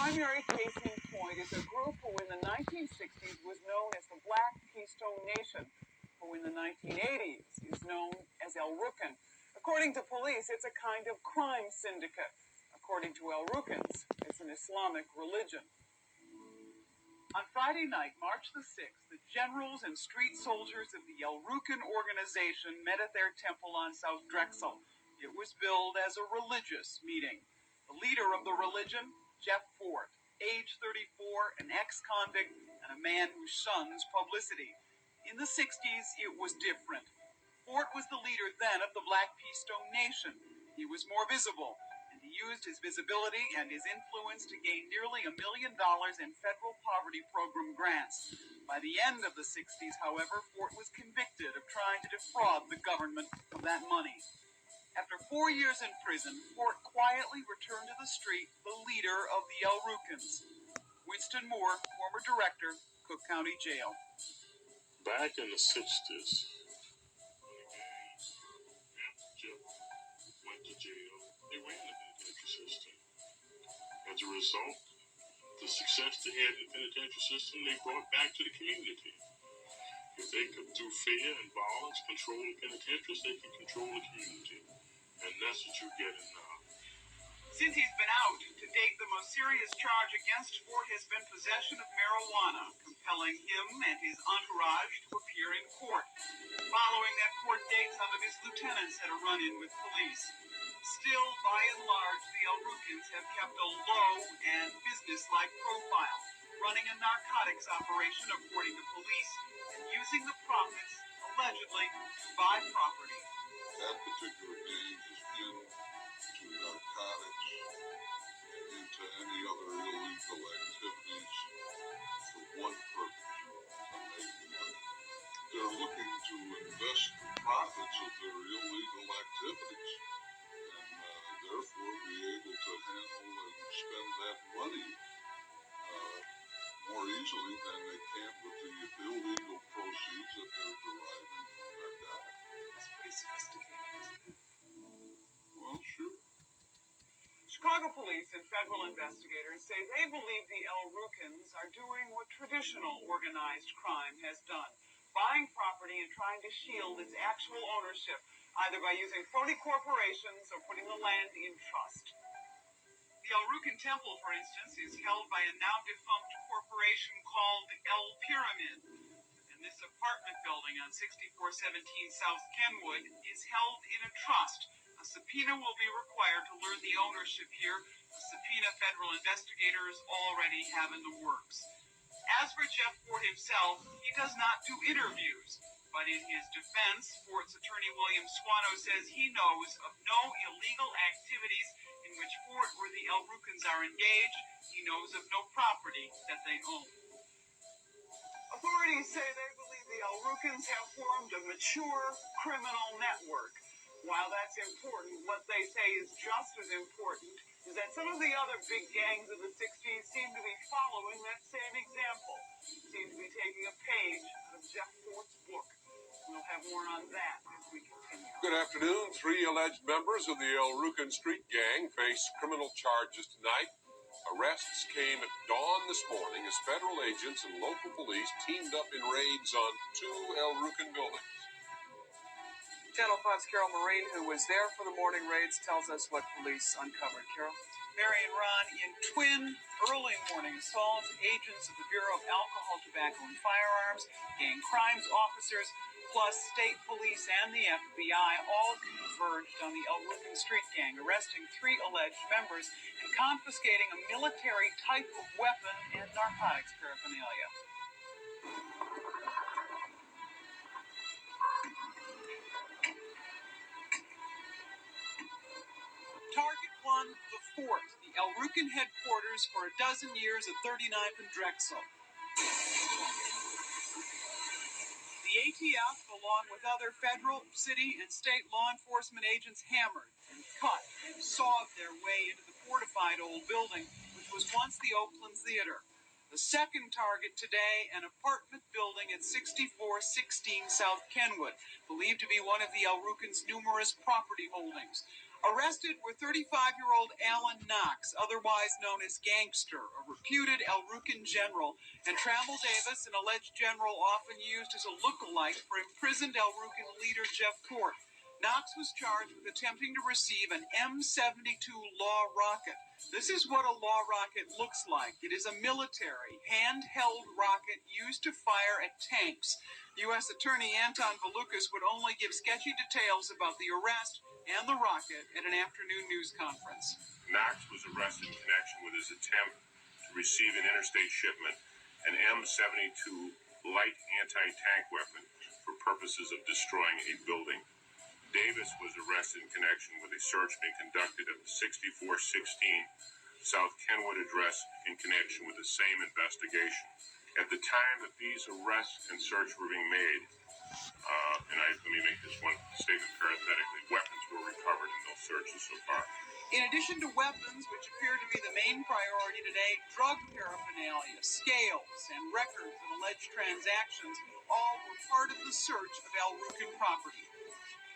primary case in point is a group who in the 1960s was known as the Black Keystone Nation, who in the 1980s is known as RUkNS. According to police, it's a kind of crime syndicate. According to RUkNS, it's an Islamic religion. On Friday night, March the 6th, the generals and street soldiers of the RUkNS organization met at their temple on South Drexel. It was billed as a religious meeting. The leader of the religion, Jeff Fort, age 34, an ex-convict, and a man who shuns publicity. In the 60s, it was different. Fort was the leader then of the Black Keystone Nation. He was more visible, and he used his visibility and his influence to gain nearly $1 million in federal poverty program grants. By the end of the 60s, however, Fort was convicted of trying to defraud the government of that money. After 4 years in prison, Fort quietly returned to the street, the leader of the RUkNS. Winston Moore, former director, Cook County Jail. Back in the 60s, after Jeff went to jail, they ran the penitentiary system. As a result, the success they had in the penitentiary system, they brought back to the community. If they could, through fear and violence, control the penitentiaries, they could control the community. And that's what you're getting now. Since he's been out, to date, the most serious charge against Fort has been possession of marijuana, compelling him and his entourage to appear in court. Following that court date, some of his lieutenants had a run-in with police. Still, by and large, the RUkNS have kept a low and business-like profile, running a narcotics operation according to police, and using the profits, allegedly, to buy property. That particular gang has been to narcotics and into any other illegal activities for one purpose, to make money. They're looking to invest the profits of their illegal activities and therefore be able to handle and spend that money more easily than they can with the illegal proceeds that they're deriving from narcotics. That's pretty sophisticated, isn't it? Well, sure. Chicago police and federal investigators say they believe the RUkNS are doing what traditional organized crime has done, buying property and trying to shield its actual ownership, either by using phony corporations or putting the land in trust. The RUkNS Temple, for instance, is held by a now-defunct corporation called El Pyramid. And this apartment building on 6417 South Kenwood is held in a trust. A subpoena will be required to learn the ownership here, a subpoena federal investigators already have in the works. As for Jeff Fort himself, he does not do interviews. But in his defense, Fort's attorney William Swano says he knows of no illegal activities in which Fort or the RUkNS are engaged. He knows of no property that they own. Authorities say they believe the RUkNS have formed a mature criminal network. While that's important, what they say is just as important is that some of the other big gangs of the 60s seem to be following that same example. Seem to be taking a page out of Jeff Fort's book. We'll have more on that as we continue. Good afternoon. 3 alleged members of the RUkNS street gang face criminal charges tonight. Arrests came at dawn this morning as federal agents and local police teamed up in raids on 2 RUkNS buildings. Channel 5's Carol Marine, who was there for the morning raids, tells us what police uncovered. Carol? Mary and Ron, in twin early morning assaults, agents of the Bureau of Alcohol, Tobacco, and Firearms, gang crimes officers, plus state police and the FBI all converged on the RUkNS street gang, arresting 3 alleged members and confiscating a military type of weapon and narcotics paraphernalia. Target 1, the Fort, the RUkNS headquarters for a dozen years at 39th and Drexel. The ATF, along with other federal, city, and state law enforcement agents, hammered and cut and sawed their way into the fortified old building, which was once the Oakland Theater. The second target today, an apartment building at 6416 South Kenwood, believed to be one of the RUkNS' numerous property holdings. Arrested were 35-year-old Alan Knox, otherwise known as Gangster, a reputed RUkNS general, and Trammell Davis, an alleged general often used as a lookalike for imprisoned RUkNS leader Jeff Fort. Knox was charged with attempting to receive an M72 law rocket. This is what a law rocket looks like. It is a military, handheld rocket used to fire at tanks. U.S. Attorney Anton Valukas would only give sketchy details about the arrest and the rocket at an afternoon news conference. Knox was arrested in connection with his attempt to receive an interstate shipment, an M72 light anti-tank weapon for purposes of destroying a building. Davis was arrested in connection with a search being conducted at the 6416 South Kenwood address in connection with the same investigation. At the time that these arrests and search were being made, let me make this one statement parenthetically, weapons were recovered in those searches so far. In addition to weapons, which appear to be the main priority today, drug paraphernalia, scales, and records of alleged transactions all were part of the search of RUkNS property.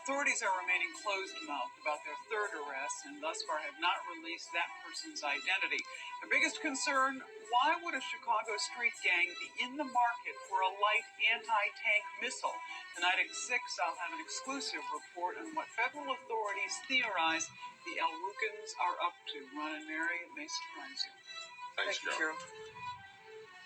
Authorities are remaining closed-mouthed about their third arrest and thus far have not released that person's identity. The biggest concern, why would a Chicago street gang be in the market for a light anti-tank missile? Tonight at 6, I'll have an exclusive report on what federal authorities theorize the RUkNS are up to. Ron and Mary, it may surprise you. Thanks, Carol.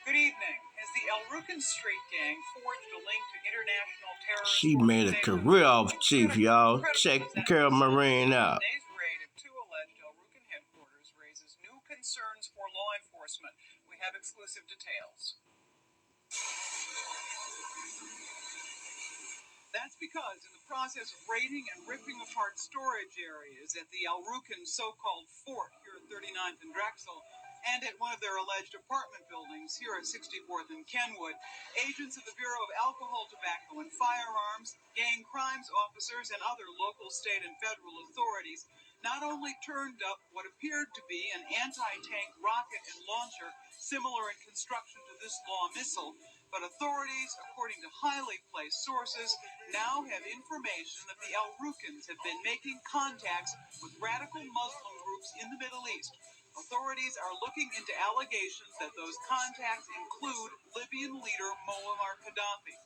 Good evening. As the RUkNS street gang forged a link to international terrorist She made a career off Chief, y'all. Check Carol Marine out. Today's raid of 2 alleged RUkNS headquarters raises new concerns for law enforcement. We have exclusive details. That's because in the process of raiding and ripping apart storage areas at the RUkNS so-called fort here at 39th and Drexel, and at one of their alleged apartment buildings here at 64th and Kenwood, agents of the Bureau of Alcohol, Tobacco, and Firearms, gang crimes officers, and other local, state, and federal authorities not only turned up what appeared to be an anti-tank rocket and launcher similar in construction to this law missile, but authorities, according to highly placed sources, now have information that the RUkNS have been making contacts with radical Muslim groups in the Middle East. Authorities are looking into allegations that those contacts include Libyan leader Muammar Gaddafi.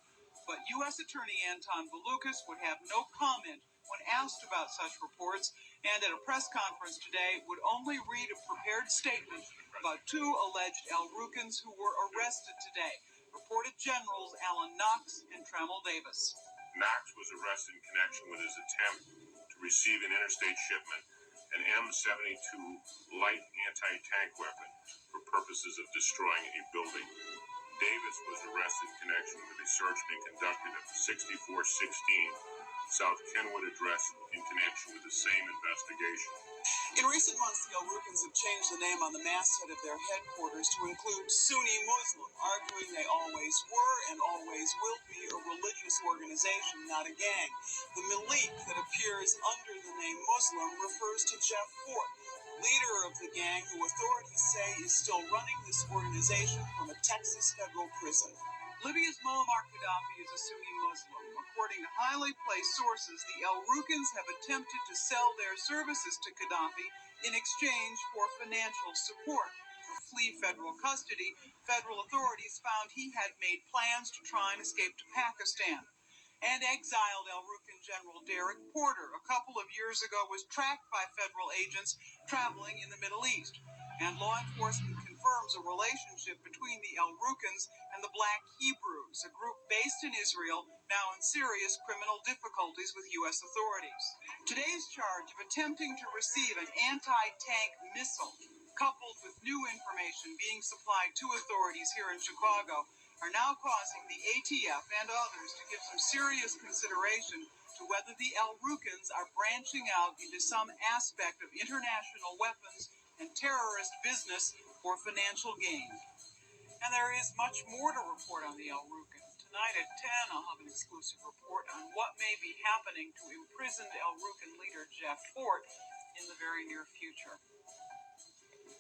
But U.S. Attorney Anton Valukas would have no comment when asked about such reports, and at a press conference today would only read a prepared statement about 2 alleged RUkNS who were arrested today, reported Generals Alan Knox and Trammell Davis. Knox was arrested in connection with his attempt to receive an interstate shipment, an M72 light anti-tank weapon for purposes of destroying a building. Davis was arrested in connection with a search being conducted at the 6416 South Kenwood address in connection with the same investigation. In recent months, the RUkNS have changed the name on the masthead of their headquarters to include Sunni Muslim, arguing they always were and always will be a religious organization, not a gang. The Malik that appears under the name Muslim refers to Jeff Fort, leader of the gang who authorities say is still running this organization from a Texas federal prison. Libya's Muammar Gaddafi is a Sunni Muslim. According to highly placed sources, the RUkNS have attempted to sell their services to Gaddafi in exchange for financial support. To flee federal custody, federal authorities found he had made plans to try and escape to Pakistan. And exiled RUkNS General Derek Porter a couple of years ago was tracked by federal agents traveling in the Middle East. And law enforcement confirms a relationship between the RUkNS and the Black Hebrews, a group based in Israel now in serious criminal difficulties with U.S. authorities. Today's charge of attempting to receive an anti-tank missile, coupled with new information being supplied to authorities here in Chicago, are now causing the ATF and others to give some serious consideration to whether the RUkNS are branching out into some aspect of international weapons and terrorist business for financial gain. And there is much more to report on the RUkNS. Tonight at 10, I'll have an exclusive report on what may be happening to imprisoned RUkNS leader Jeff Fort in the very near future.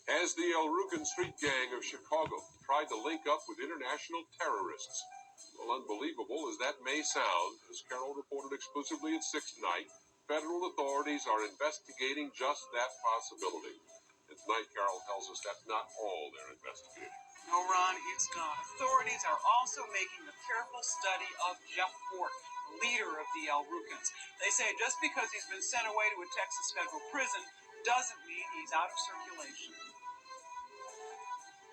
As the RUkNS street gang of Chicago tried to link up with international terrorists. Well, unbelievable as that may sound, as Carol reported exclusively at 6 tonight, federal authorities are investigating just that possibility. And tonight, Carol tells us that's not all they're investigating. No, Ron, it's not. Authorities are also making a careful study of Jeff Fort, the leader of the RUkNS. They say just because he's been sent away to a Texas federal prison doesn't mean he's out of circulation.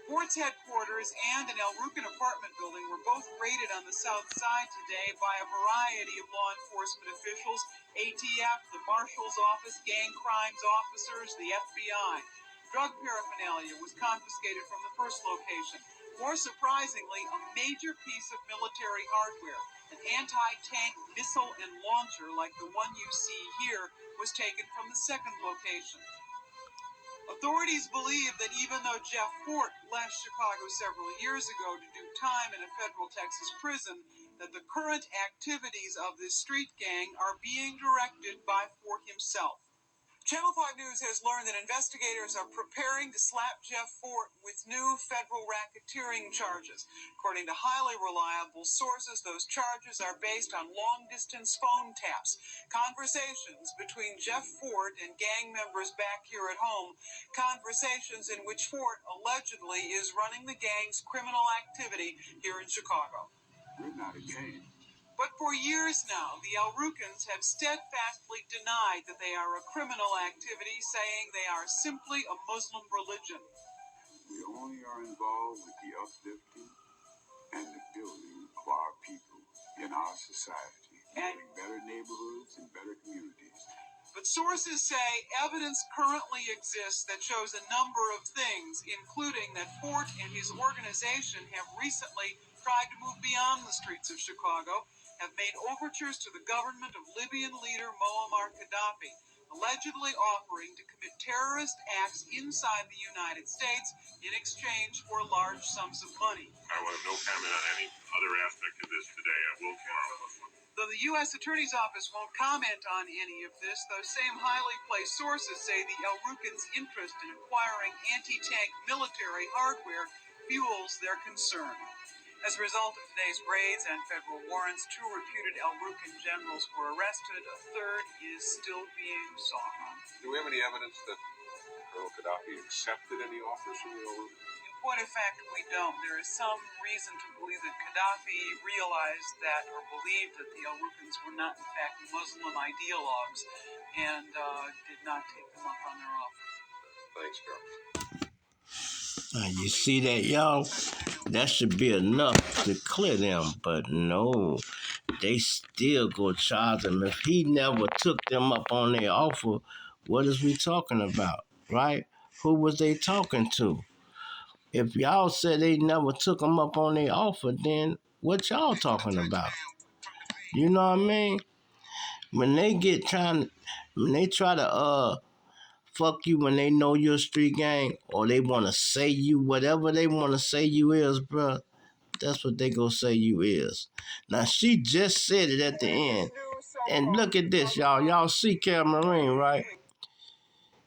Fort's headquarters and an RUkN apartment building were both raided on the south side today by a variety of law enforcement officials, ATF, the Marshal's Office, gang crimes officers, the FBI. Drug paraphernalia was confiscated from the first location. More surprisingly, a major piece of military hardware, an anti-tank missile and launcher like the one you see here, was taken from the second location. Authorities believe that even though Jeff Fort left Chicago several years ago to do time in a federal Texas prison, that the current activities of this street gang are being directed by Fort himself. Channel 5 News has learned that investigators are preparing to slap Jeff Fort with new federal racketeering charges. According to highly reliable sources, those charges are based on long-distance phone taps, conversations between Jeff Fort and gang members back here at home, conversations in which Fort allegedly is running the gang's criminal activity here in Chicago. We're not a gang. But for years now, the RUkNS have steadfastly denied that they are a criminal activity, saying they are simply a Muslim religion. We only are involved with the uplifting and the building of our people in our society, building better neighborhoods and better communities. But sources say evidence currently exists that shows a number of things, including that Fort and his organization have recently tried to move beyond the streets of Chicago, have made overtures to the government of Libyan leader Muammar Gaddafi, allegedly offering to commit terrorist acts inside the United States in exchange for large sums of money. I will have no comment on any other aspect of this today. I will tomorrow. Though the U.S. Attorney's Office won't comment on any of this, those same highly placed sources say the RUkN's interest in acquiring anti-tank military hardware fuels their concern. As a result of today's raids and federal warrants, 2 reputed RUkN generals were arrested. A third is still being sought. Do we have any evidence that Colonel Gaddafi accepted any offers from the RUkN? In point of fact, we don't. There is some reason to believe that Gaddafi realized that or believed that the RUkNs were not, in fact, Muslim ideologues and did not take them up on their offer. Thanks, Carol. You see that, y'all? That should be enough to clear them, but no, they still go charge him. If he never took them up on their offer, what is we talking about, right? Who was they talking to? If y'all said they never took them up on their offer, then what y'all talking about? You know what I mean? When they try to fuck you when they know you're a street gang, or they want to say you whatever they want to say you is, bruh, that's what they gonna say you is. Now, she just said it at the end. And look at this, y'all. Y'all see Carol Marine, right?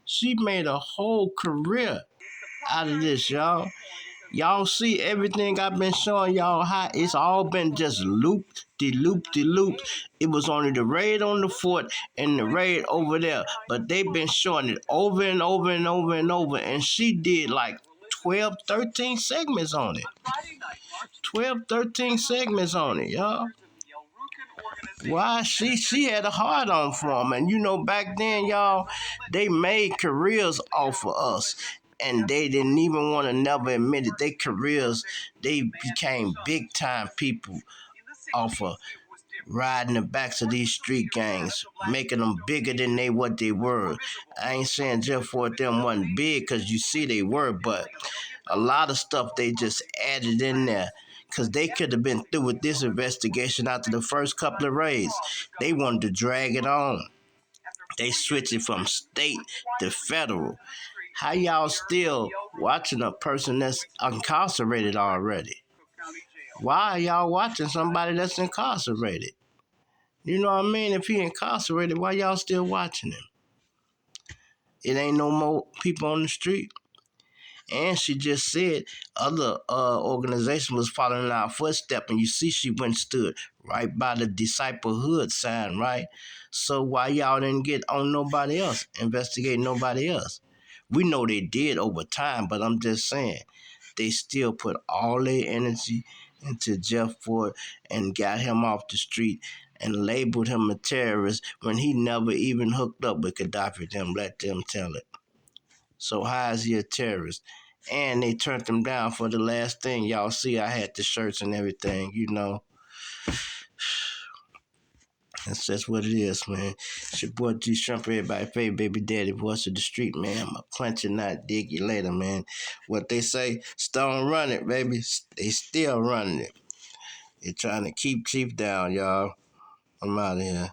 She made a whole career out of this, y'all. Y'all see everything I've been showing y'all how it's all been just looped. It was only the raid on the fort and the raid over there. But they've been showing it over and over and over and over. And she did like 12, 13 segments on it. 12, 13 segments on it, y'all. Why? She had a hard on for them. And you know, back then, y'all, they made careers off of us. And they didn't even want to never admit it. Their careers, they became big time people off of riding the backs of these street gangs, making them bigger than what they were. I ain't saying Jeff Fort them wasn't big, because you see they were, but a lot of stuff they just added in there, because they could have been through with this investigation after the first couple of raids. They wanted to drag it on. They switched it from state to federal. How y'all still watching a person that's incarcerated already? Why are y'all watching somebody that's incarcerated? You know what I mean? If he incarcerated, why y'all still watching him? It ain't no more people on the street. And she just said other organization was following in our footsteps, and you see she went and stood right by the disciplehood sign, right? So why y'all didn't get on nobody else, investigate nobody else? We know they did over time, but I'm just saying, they still put all their energy into Jeff Ford and got him off the street and labeled him a terrorist when he never even hooked up with Gaddafi. Them let them tell it. So how is he a terrorist? And they turned him down for the last thing. Y'all see I had the shirts and everything, you know. That's just what it is, man. It's your boy G Shrimp, everybody favorite baby daddy, voice of the street, man. I'm a punch and not dig you later, man. What they say, Stone run it, baby. They still running it. They're trying to keep Chief down, y'all. I'm out of here.